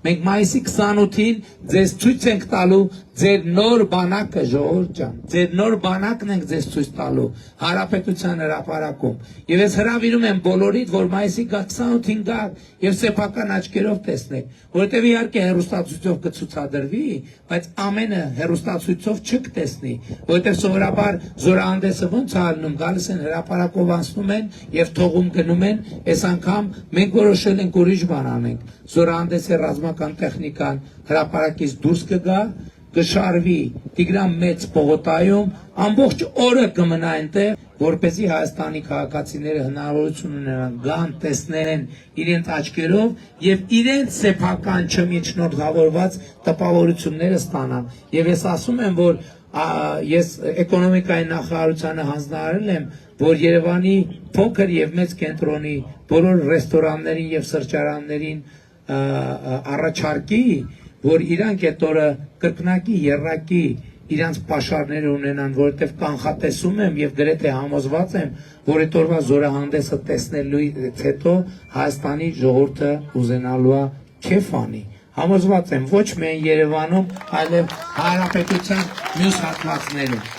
Մենք մայիսի 28-ին ձեզ ցույց ենք տալու ձեր նոր բանակը, ժողովուրդ ջան, ձեր նոր բանակն ենք ձեզ ցույց տալու Հանրապետության հրապարակում։ Եվ ես հրավիրում եմ բոլորիդ, որ մայիսի 28-ին գաք եւ սեփական աչքերով տեսնեք, որովհետեւ իհարկե հեռուստացույցով կցուցադրվի, բայց ամենը հեռուստացույցով չկտեսնի, որովհետեւ սովորաբար զորահանդեսը ոնց է ալնում, գալիս են հրապարակով անցնում են եւ թողում գնում են, այս անգամ մենք որոշել ենք ուրիշ բան անենք։ Զորահանդեսի ռազմական տեխնիկան հրապարակից դուրս կգա, կշարվի Տիգրան Մեծ պողոտայում, ամբողջ օրը կմնա այնտեղ, որպեսզի Հայաստանի քաղաքացիները հնարավորություն ունենան գան, տեսնեն իրենց աչքերով եւ իրենց սեփական չմիջնորդավորված տպավորությունները ստանան։ Եվ ես ասում եմ, որ ես էկոնոմիկայի նախարարությանը հանձնարարել եմ, որ Երևանի փոքր եւ մեծ կենտրոնի բոլոր ռեստորաններին եւ սրճարաններին առաջարկի, որ իրանք այդ օրը կրկնակի եռակի իրանց պաշարները ունենան, որովհետև կանխատեսում եմ եւ գրեթե համոզված եմ, որ այդ օրվա զորահանդեսը տեսնելուց հետո Հայաստանի ժողովուրդը ուզենալու է քեֆ անի։ Համոզված եմ ոչ միայն Երևանում, այլև հանրապետության մյուս հատվածներում։